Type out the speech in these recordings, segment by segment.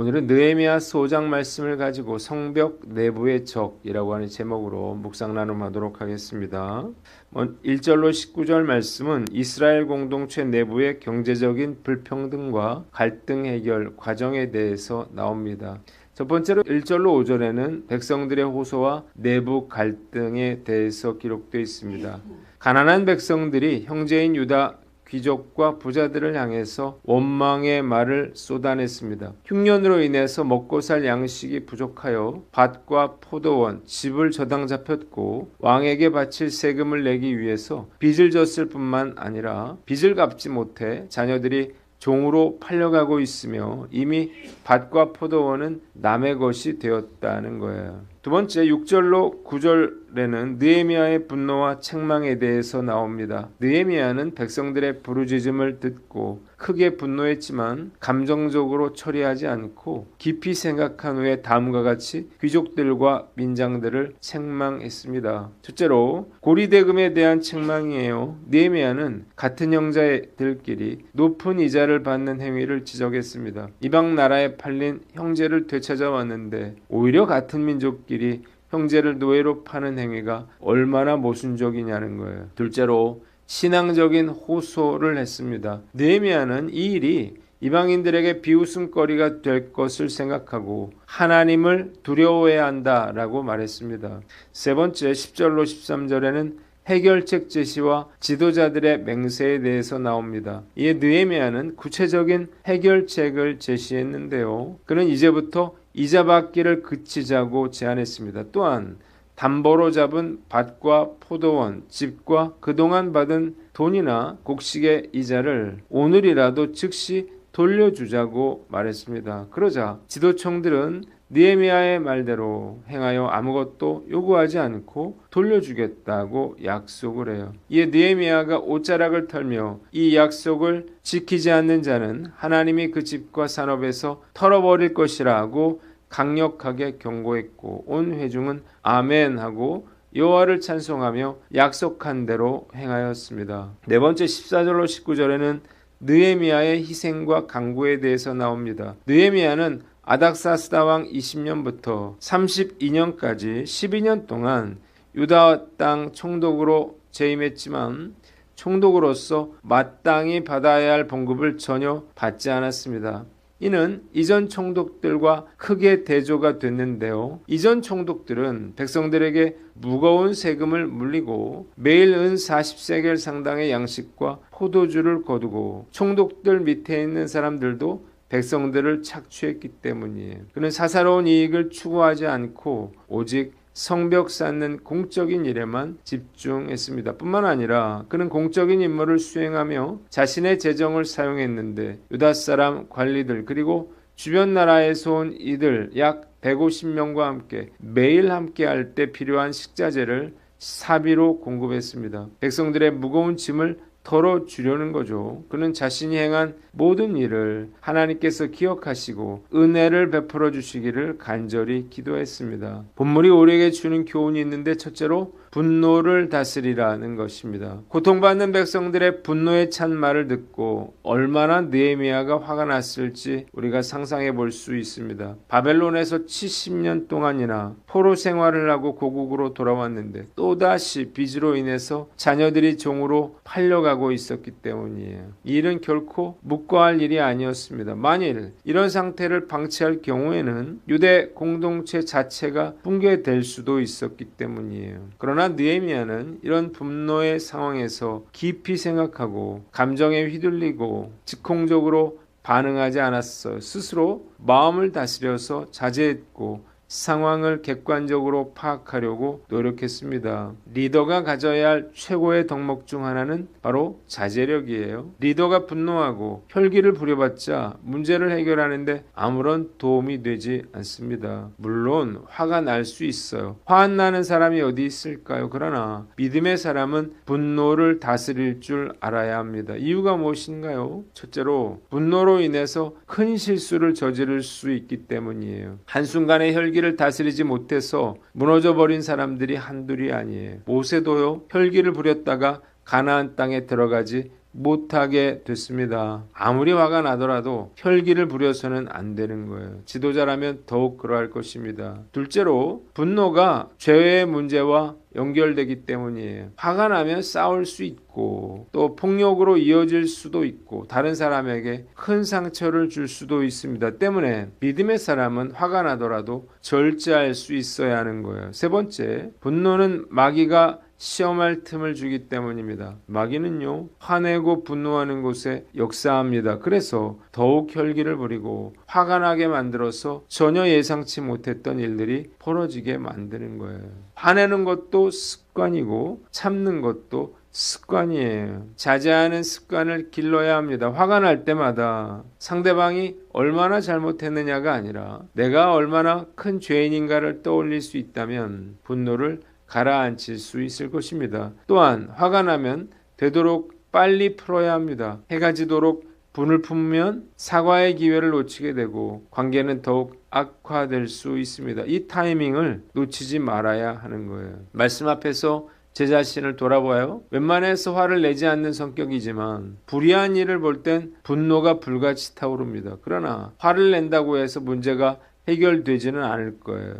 오늘은 느헤미야서 5장 말씀을 가지고 성벽 내부의 적이라고 하는 제목으로 묵상 나눔하도록 하겠습니다. 1절로 19절 말씀은 이스라엘 공동체 내부의 경제적인 불평등과 갈등 해결 과정에 대해서 나옵니다. 첫 번째로 1절로 5절에는 백성들의 호소와 내부 갈등에 대해서 기록되어 있습니다. 가난한 백성들이 형제인 유다 귀족과 부자들을 향해서 원망의 말을 쏟아냈습니다. 흉년으로 인해서 먹고 살 양식이 부족하여 밭과 포도원, 집을 저당 잡혔고 왕에게 바칠 세금을 내기 위해서 빚을 졌을 뿐만 아니라 빚을 갚지 못해 자녀들이 종으로 팔려가고 있으며 이미 밭과 포도원은 남의 것이 되었다는 거예요. 두 번째 6절로 9절에는 느헤미야의 분노와 책망에 대해서 나옵니다. 느헤미야는 백성들의 부르짖음을 듣고 크게 분노했지만 감정적으로 처리하지 않고 깊이 생각한 후에 다음과 같이 귀족들과 민장들을 책망했습니다. 첫째로 고리대금에 대한 책망이에요. 느헤미야는 같은 형제들끼리 높은 이자를 받는 행위를 지적했습니다. 이방 나라에 팔린 형제를 되찾아왔는데 오히려 같은 민족끼리 형제를 노예로 파는 행위가 얼마나 모순적이냐는 거예요. 둘째로 신앙적인 호소를 했습니다. 느헤미야는 이 일이 이방인들에게 비웃음거리가 될 것을 생각하고 하나님을 두려워해야 한다라고 말했습니다. 세 번째 10절로 13절에는 해결책 제시와 지도자들의 맹세에 대해서 나옵니다. 이에 느헤미야는 구체적인 해결책을 제시했는데요. 그는 이제부터 이자 받기를 그치자고 제안했습니다. 또한 담보로 잡은 밭과 포도원, 집과 그동안 받은 돈이나 곡식의 이자를 오늘이라도 즉시 돌려주자고 말했습니다. 그러자 지도청들은 느헤미야의 말대로 행하여 아무것도 요구하지 않고 돌려주겠다고 약속을 해요. 이에 느헤미야가 옷자락을 털며 이 약속을 지키지 않는 자는 하나님이 그 집과 산업에서 털어버릴 것이라고 강력하게 경고했고 온 회중은 아멘 하고 여호와를 찬송하며 약속한 대로 행하였습니다. 네 번째 14절로 19절에는 느헤미야의 희생과 강구에 대해서 나옵니다. 느헤미야는 아닥사스다 왕 20년부터 32년까지 12년 동안 유다 땅 총독으로 재임했지만 총독으로서 마땅히 받아야 할 봉급을 전혀 받지 않았습니다. 이는 이전 총독들과 크게 대조가 됐는데요. 이전 총독들은 백성들에게 무거운 세금을 물리고 매일 은 40세겔 상당의 양식과 포도주를 거두고 총독들 밑에 있는 사람들도 백성들을 착취했기 때문이에요. 그는 사사로운 이익을 추구하지 않고 오직 성벽 쌓는 공적인 일에만 집중했습니다. 뿐만 아니라 그는 공적인 임무를 수행하며 자신의 재정을 사용했는데 유다 사람 관리들 그리고 주변 나라에서 온 이들 약 150명과 함께 매일 함께 할 때 필요한 식자재를 사비로 공급했습니다. 백성들의 무거운 짐을 덜어주려는 거죠. 그는 자신이 행한 모든 일을 하나님께서 기억하시고 은혜를 베풀어 주시기를 간절히 기도했습니다. 본문이 우리에게 주는 교훈이 있는데 첫째로 분노를 다스리라는 것입니다. 고통받는 백성들의 분노에 찬 말을 듣고 얼마나 느헤미야가 화가 났을지 우리가 상상해 볼 수 있습니다. 바벨론에서 70년 동안이나 포로 생활을 하고 고국으로 돌아왔는데 또다시 빚으로 인해서 자녀들이 종으로 팔려가고 있었기 때문이에요. 이 일은 결코 묵과할 일이 아니었습니다. 만일 이런 상태를 방치할 경우에는 유대 공동체 자체가 붕괴될 수도 있었기 때문이에요. 그러나 느헤미야는 이런 분노의 상황에서 깊이 생각하고 감정에 휘둘리고 즉흥적으로 반응하지 않았어요. 스스로 마음을 다스려서 자제했고 상황을 객관적으로 파악하려고 노력했습니다. 리더가 가져야 할 최고의 덕목 중 하나는 바로 자제력이에요. 리더가 분노하고 혈기를 부려봤자 문제를 해결하는데 아무런 도움이 되지 않습니다. 물론 화가 날 수 있어요. 화 안 나는 사람이 어디 있을까요? 그러나 믿음의 사람은 분노를 다스릴 줄 알아야 합니다. 이유가 무엇인가요? 첫째로 분노로 인해서 큰 실수를 저지를 수 있기 때문이에요. 한순간의 혈기를 다스리지 못해서 무너져버린 사람들이 한둘이 아니에요. 모세도요 혈기를 부렸다가 가나안 땅에 들어가지 못하게 됐습니다. 아무리 화가 나더라도 혈기를 부려서는 안 되는 거예요. 지도자라면 더욱 그러할 것입니다. 둘째로 분노가 죄의 문제와 연결되기 때문이에요. 화가 나면 싸울 수 있고 또 폭력으로 이어질 수도 있고 다른 사람에게 큰 상처를 줄 수도 있습니다. 때문에 믿음의 사람은 화가 나더라도 절제할 수 있어야 하는 거예요. 세 번째, 분노는 마귀가 시험할 틈을 주기 때문입니다. 마귀는요, 화내고 분노하는 곳에 역사합니다. 그래서 더욱 혈기를 부리고 화가 나게 만들어서 전혀 예상치 못했던 일들이 벌어지게 만드는 거예요. 화내는 것도 습관이고 참는 것도 습관이에요. 자제하는 습관을 길러야 합니다. 화가 날 때마다 상대방이 얼마나 잘못했느냐가 아니라 내가 얼마나 큰 죄인인가를 떠올릴 수 있다면 분노를 가라앉힐 수 있을 것입니다. 또한 화가 나면 되도록 빨리 풀어야 합니다. 해가 지도록 분을 품으면 사과의 기회를 놓치게 되고 관계는 더욱 악화될 수 있습니다. 이 타이밍을 놓치지 말아야 하는 거예요. 말씀 앞에서 제 자신을 돌아봐요. 웬만해서 화를 내지 않는 성격이지만 불의한 일을 볼 땐 분노가 불같이 타오릅니다. 그러나 화를 낸다고 해서 문제가 해결되지는 않을 거예요.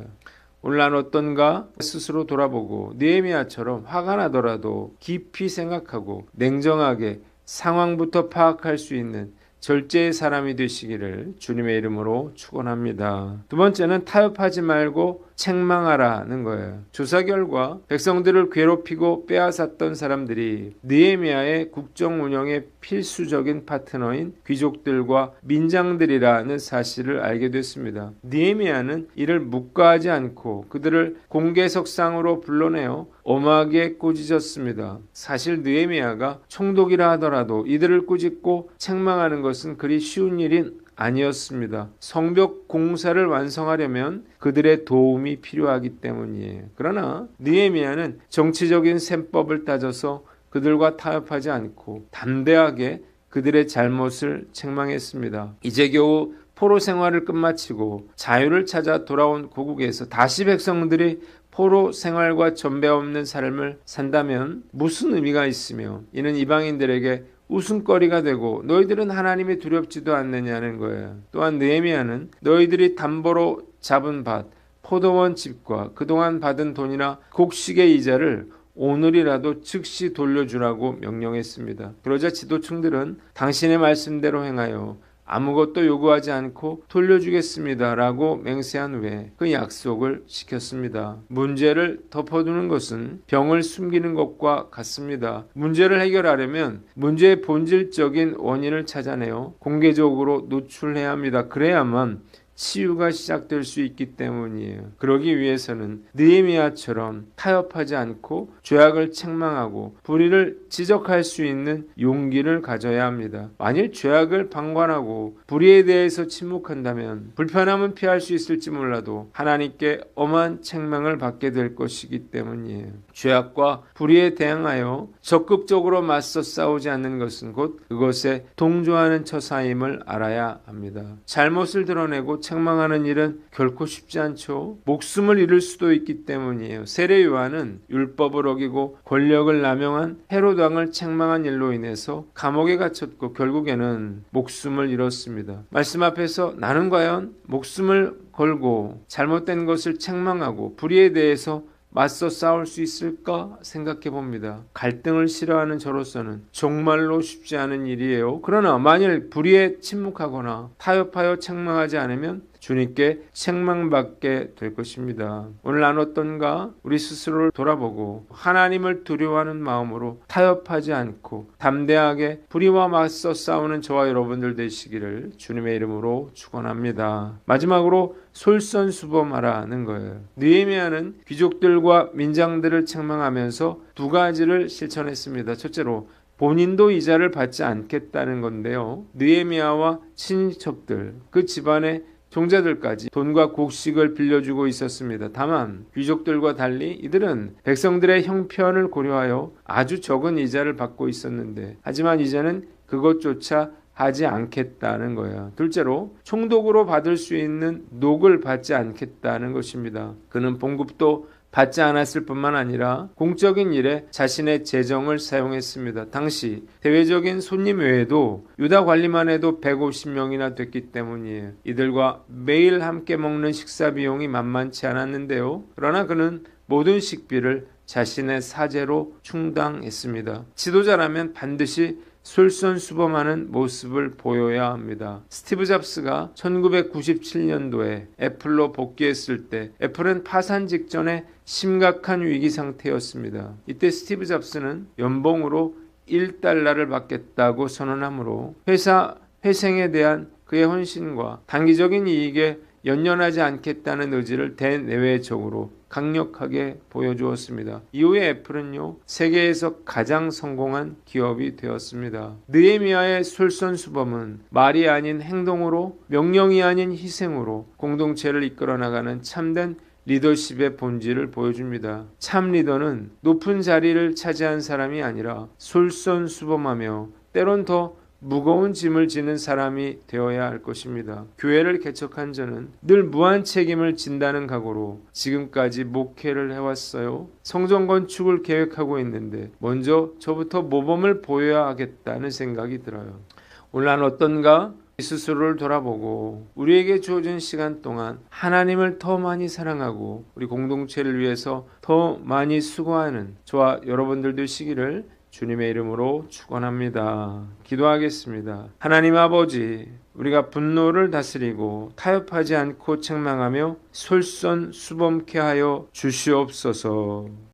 오늘 난 어떤가 스스로 돌아보고 느헤미야처럼 화가 나더라도 깊이 생각하고 냉정하게 상황부터 파악할 수 있는 절제의 사람이 되시기를 주님의 이름으로 축원합니다. 두 번째는 타협하지 말고 책망하라는 거예요. 조사 결과 백성들을 괴롭히고 빼앗았던 사람들이 느헤미야의 국정 운영의 필수적인 파트너인 귀족들과 민장들이라는 사실을 알게 됐습니다. 느헤미야는 이를 묵과하지 않고 그들을 공개석상으로 불러내어 엄하게 꾸짖었습니다. 사실 느헤미야가 총독이라 하더라도 이들을 꾸짖고 책망하는 것은 그리 쉬운 일인 아니었습니다. 성벽 공사를 완성하려면 그들의 도움이 필요하기 때문이에요. 그러나 느헤미야는 정치적인 셈법을 따져서 그들과 타협하지 않고 담대하게 그들의 잘못을 책망했습니다. 이제 겨우 포로 생활을 끝마치고 자유를 찾아 돌아온 고국에서 다시 백성들이 포로 생활과 전배 없는 삶을 산다면 무슨 의미가 있으며 이는 이방인들에게 웃음거리가 되고 너희들은 하나님이 두렵지도 않느냐는 거예요. 또한 느헤미야는 너희들이 담보로 잡은 밭, 포도원 집과 그동안 받은 돈이나 곡식의 이자를 오늘이라도 즉시 돌려주라고 명령했습니다. 그러자 지도층들은 당신의 말씀대로 행하여 아무것도 요구하지 않고 돌려주겠습니다 라고 맹세한 후에 그 약속을 지켰습니다. 문제를 덮어두는 것은 병을 숨기는 것과 같습니다. 문제를 해결하려면 문제의 본질적인 원인을 찾아내어 공개적으로 노출해야 합니다. 그래야만 치유가 시작될 수 있기 때문이에요. 그러기 위해서는 느헤미야처럼 타협하지 않고 죄악을 책망하고 불의를 지적할 수 있는 용기를 가져야 합니다. 만일 죄악을 방관하고 불의에 대해서 침묵한다면 불편함은 피할 수 있을지 몰라도 하나님께 엄한 책망을 받게 될 것이기 때문이에요. 죄악과 불의에 대항하여 적극적으로 맞서 싸우지 않는 것은 곧 그것에 동조하는 처사임을 알아야 합니다. 잘못을 드러내고 책망하는 일은 결코 쉽지 않죠. 목숨을 잃을 수도 있기 때문이에요. 세례 요한은 율법을 어기고 권력을 남용한 헤롯 왕을 책망한 일로 인해서 감옥에 갇혔고 결국에는 목숨을 잃었습니다. 말씀 앞에서 나는 과연 목숨을 걸고 잘못된 것을 책망하고 불의에 대해서 맞서 싸울 수 있을까 생각해 봅니다. 갈등을 싫어하는 저로서는 정말로 쉽지 않은 일이에요. 그러나 만일 불의에 침묵하거나 타협하여 책망하지 않으면 주님께 책망받게 될 것입니다. 오늘 난 어떤가? 우리 스스로를 돌아보고 하나님을 두려워하는 마음으로 타협하지 않고 담대하게 불의와 맞서 싸우는 저와 여러분들 되시기를 주님의 이름으로 축원합니다. 마지막으로 솔선수범하라는 거예요. 느헤미야는 귀족들과 민장들을 책망하면서 두 가지를 실천했습니다. 첫째로 본인도 이자를 받지 않겠다는 건데요. 느헤미야와 친인척들, 그 집안의 종자들까지 돈과 곡식을 빌려주고 있었습니다. 다만 귀족들과 달리 이들은 백성들의 형편을 고려하여 아주 적은 이자를 받고 있었는데 하지만 이제는 그것조차 하지 않겠다는 거예요. 둘째로 총독으로 받을 수 있는 녹을 받지 않겠다는 것입니다. 그는 봉급도 받지 않았을 뿐만 아니라 공적인 일에 자신의 재정을 사용했습니다. 당시 대외적인 손님 외에도 유다 관리만 해도 150명이나 됐기 때문이에요. 이들과 매일 함께 먹는 식사 비용이 만만치 않았는데요. 그러나 그는 모든 식비를 자신의 사재로 충당했습니다. 지도자라면 반드시 솔선수범하는 모습을 보여야 합니다. 스티브 잡스가 1997년도에 애플로 복귀했을 때 애플은 파산 직전에 심각한 위기 상태였습니다. 이때 스티브 잡스는 연봉으로 $1를 받겠다고 선언하므로 회사 회생에 대한 그의 헌신과 단기적인 이익에 연연하지 않겠다는 의지를 대내외적으로 강력하게 보여주었습니다. 이후에 애플은요, 세계에서 가장 성공한 기업이 되었습니다. 느헤미야의 솔선수범은 말이 아닌 행동으로, 명령이 아닌 희생으로 공동체를 이끌어 나가는 참된 리더십의 본질을 보여줍니다. 참 리더는 높은 자리를 차지한 사람이 아니라 솔선수범하며 때론 더 무거운 짐을 지는 사람이 되어야 할 것입니다. 교회를 개척한 저는 늘 무한 책임을 진다는 각오로 지금까지 목회를 해왔어요. 성전 건축을 계획하고 있는데 먼저 저부터 모범을 보여야 하겠다는 생각이 들어요. 오늘 난 어떤가? 스스로를 돌아보고 우리에게 주어진 시간 동안 하나님을 더 많이 사랑하고 우리 공동체를 위해서 더 많이 수고하는 저와 여러분들 되시기를 주님의 이름으로 축원합니다. 기도하겠습니다. 하나님 아버지, 우리가 분노를 다스리고 타협하지 않고 책망하며 솔선수범케 하여 주시옵소서.